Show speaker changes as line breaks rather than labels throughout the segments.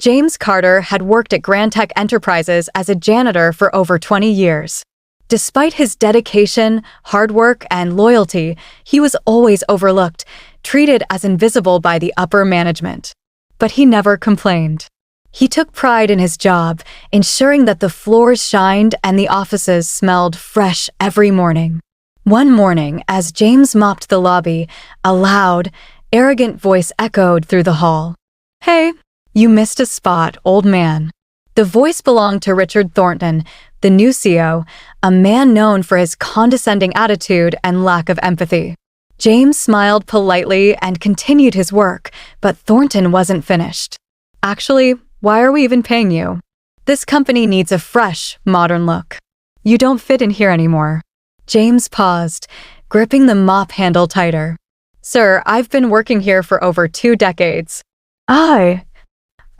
James Carter had worked at Grand Tech Enterprises as a janitor for over 20 years. Despite his dedication, hard work, and loyalty, he was always overlooked, treated as invisible by the upper management. But he never complained. He took pride in his job, ensuring that the floors shined and the offices smelled fresh every morning. One morning, as James mopped the lobby, a loud, arrogant voice echoed through the hall. "Hey, you missed a spot, old man." The voice belonged to Richard Thornton, the new CEO, a man known for his condescending attitude and lack of empathy. James smiled politely and continued his work, but Thornton wasn't finished. "Actually, why are we even paying you? This company needs a fresh, modern look. You don't fit in here anymore." James paused, gripping the mop handle tighter. "Sir, I've been working here for over 2 decades.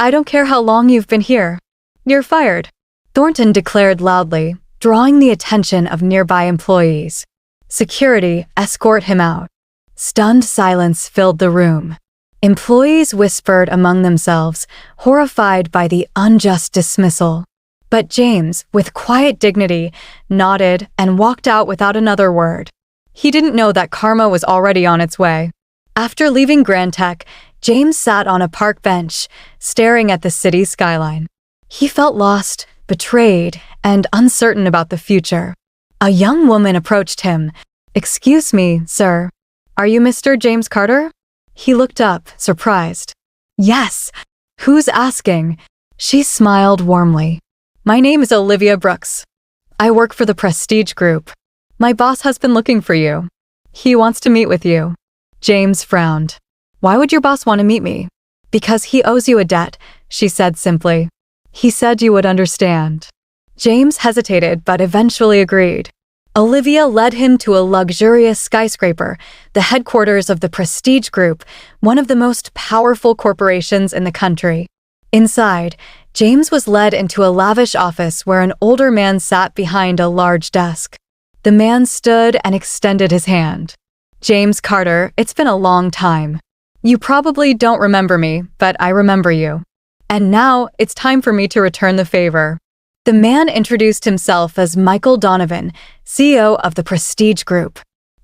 I don't care how long you've been here. You're fired," Thornton declared loudly, drawing the attention of nearby employees. Security escorted him out. Stunned silence filled the room. Employees whispered among themselves, horrified by the unjust dismissal. But James, with quiet dignity, nodded and walked out without another word. He didn't know that karma was already on its way. After leaving Grand Tech, James sat on a park bench, staring at the city skyline. He felt lost, betrayed, and uncertain about the future. A young woman approached him. "Excuse me, sir. Are you Mr. James Carter?" He looked up, surprised. "Yes. Who's asking?" She smiled warmly. "My name is Olivia Brooks. I work for the Prestige Group. My boss has been looking for you. He wants to meet with you." James frowned. "Why would your boss want to meet me?" "Because he owes you a debt," she said simply. "He said you would understand." James hesitated but eventually agreed. Olivia led him to a luxurious skyscraper, the headquarters of the Prestige Group, one of the most powerful corporations in the country. Inside, James was led into a lavish office where an older man sat behind a large desk. The man stood and extended his hand. "James Carter, it's been a long time. You probably don't remember me, but I remember you. And now it's time for me to return the favor." The man introduced himself as Michael Donovan, CEO of the Prestige Group.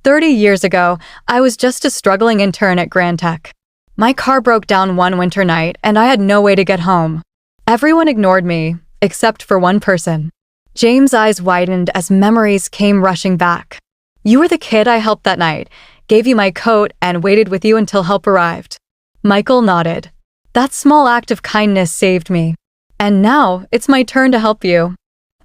30 years ago, I was just a struggling intern at Grand Tech. My car broke down one winter night, and I had no way to get home. Everyone ignored me, except for one person. James' eyes widened as memories came rushing back. "You were the kid I helped that night, gave you my coat, and waited with you until help arrived." Michael nodded. "That small act of kindness saved me. And now it's my turn to help you.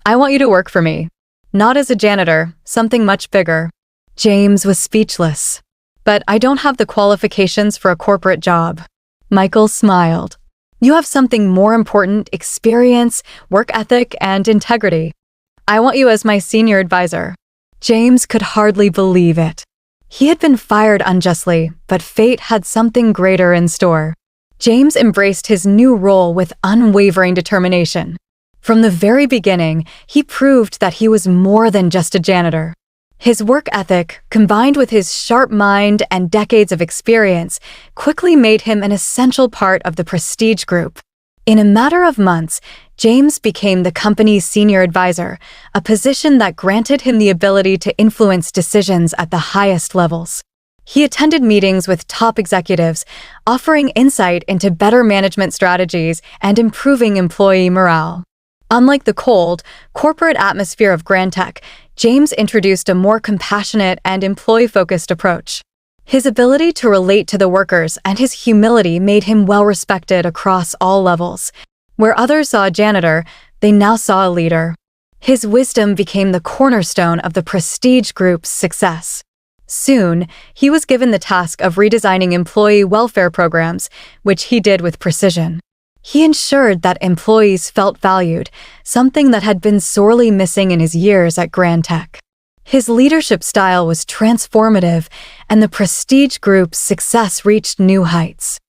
I want you to work for me. Not as a janitor, something much bigger." James was speechless. "But I don't have the qualifications for a corporate job." Michael smiled. "You have something more important: experience, work ethic, and integrity. I want you as my senior advisor." James could hardly believe it. He had been fired unjustly, but fate had something greater in store. James embraced his new role with unwavering determination. From the very beginning, he proved that he was more than just a janitor. His work ethic, combined with his sharp mind and decades of experience, quickly made him an essential part of the Prestige Group. In a matter of months, James became the company's senior advisor, a position that granted him the ability to influence decisions at the highest levels. He attended meetings with top executives, offering insight into better management strategies and improving employee morale. Unlike the cold, corporate atmosphere of Grand Tech, James introduced a more compassionate and employee-focused approach. His ability to relate to the workers and his humility made him well-respected across all levels. Where others saw a janitor, they now saw a leader. His wisdom became the cornerstone of the Prestige Group's success. Soon, he was given the task of redesigning employee welfare programs, which he did with precision. He ensured that employees felt valued, something that had been sorely missing in his years at Grand Tech. His leadership style was transformative, and the Prestige Group's success reached new heights.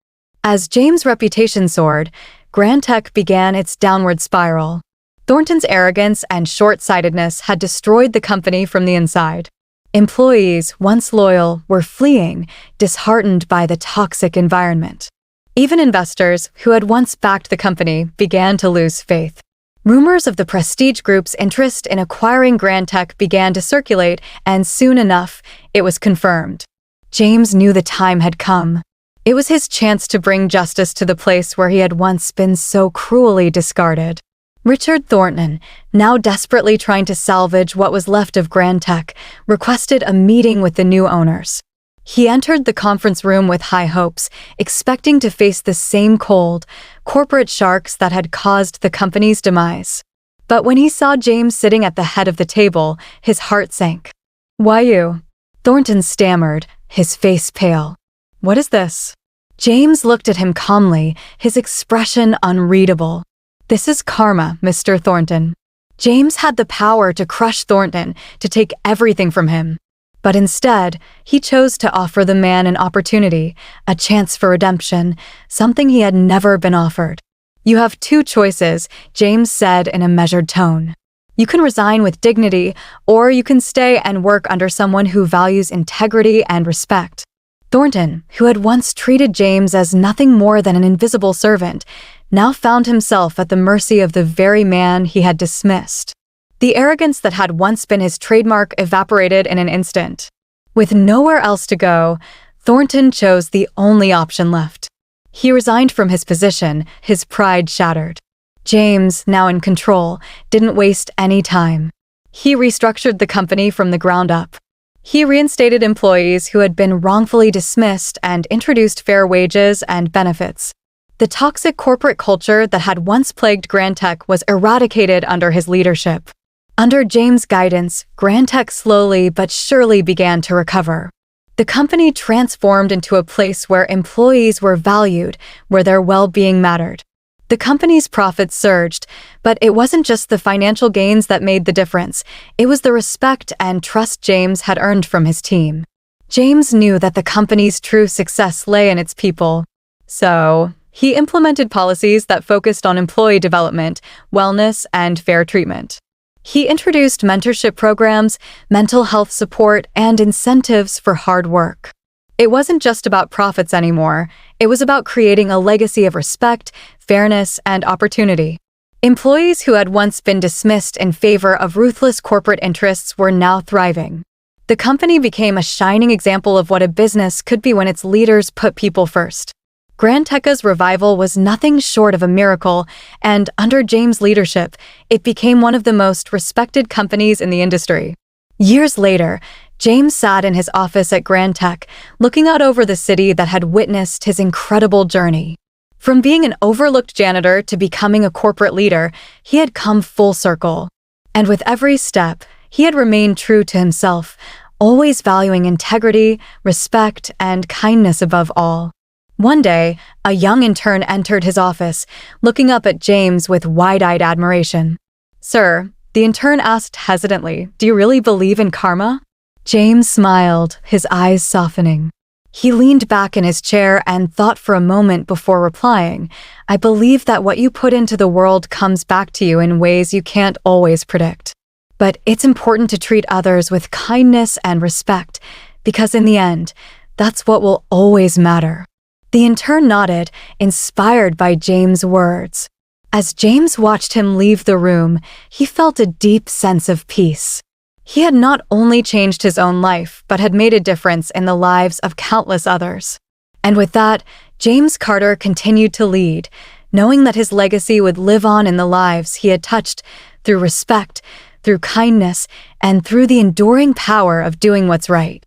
As James' reputation soared, Grand Tech began its downward spiral. Thornton's arrogance and short-sightedness had destroyed the company from the inside. Employees, once loyal, were fleeing, disheartened by the toxic environment. Even investors who had once backed the company began to lose faith. Rumors of the prestige group's interest in acquiring Grand Tech began to circulate, and soon enough, it was confirmed. James knew the time had come. It was his chance to bring justice to the place where he had once been so cruelly discarded. Richard Thornton, now desperately trying to salvage what was left of Grand Tech, requested a meeting with the new owners. He entered the conference room with high hopes, expecting to face the same cold, corporate sharks that had caused the company's demise. But when he saw James sitting at the head of the table, his heart sank. "Why you?" Thornton stammered, his face pale. "What is this?" James looked at him calmly, his expression unreadable. "This is karma, Mr. Thornton." James had the power to crush Thornton, to take everything from him. But instead, he chose to offer the man an opportunity, a chance for redemption, something he had never been offered. "You have two choices," James said in a measured tone. "You can resign with dignity, or you can stay and work under someone who values integrity and respect." Thornton, who had once treated James as nothing more than an invisible servant, now found himself at the mercy of the very man he had dismissed. The arrogance that had once been his trademark evaporated in an instant. With nowhere else to go, Thornton chose the only option left. He resigned from his position, his pride shattered. James, now in control, didn't waste any time. He restructured the company from the ground up. He reinstated employees who had been wrongfully dismissed and introduced fair wages and benefits. The toxic corporate culture that had once plagued Grand Tech was eradicated under his leadership. Under James' guidance, Grand Tech slowly but surely began to recover. The company transformed into a place where employees were valued, where their well-being mattered. The company's profits surged, but it wasn't just the financial gains that made the difference. It was the respect and trust James had earned from his team. James knew that the company's true success lay in its people. So, he implemented policies that focused on employee development, wellness, and fair treatment. He introduced mentorship programs, mental health support, and incentives for hard work. It wasn't just about profits anymore. It was about creating a legacy of respect, fairness, and opportunity. Employees who had once been dismissed in favor of ruthless corporate interests were now thriving. The company became a shining example of what a business could be when its leaders put people first. Grand Tech's revival was nothing short of a miracle, and under James' leadership, it became one of the most respected companies in the industry. Years later, James sat in his office at Grand Tech, looking out over the city that had witnessed his incredible journey. From being an overlooked janitor to becoming a corporate leader, he had come full circle. And with every step, he had remained true to himself, always valuing integrity, respect, and kindness above all. One day, a young intern entered his office, looking up at James with wide-eyed admiration. "Sir," the intern asked hesitantly, "do you really believe in karma?" James smiled, his eyes softening. He leaned back in his chair and thought for a moment before replying, "I believe that what you put into the world comes back to you in ways you can't always predict. But it's important to treat others with kindness and respect, because in the end, that's what will always matter." The intern nodded, inspired by James' words. As James watched him leave the room, he felt a deep sense of peace. He had not only changed his own life, but had made a difference in the lives of countless others. And with that, James Carter continued to lead, knowing that his legacy would live on in the lives he had touched through respect, through kindness, and through the enduring power of doing what's right.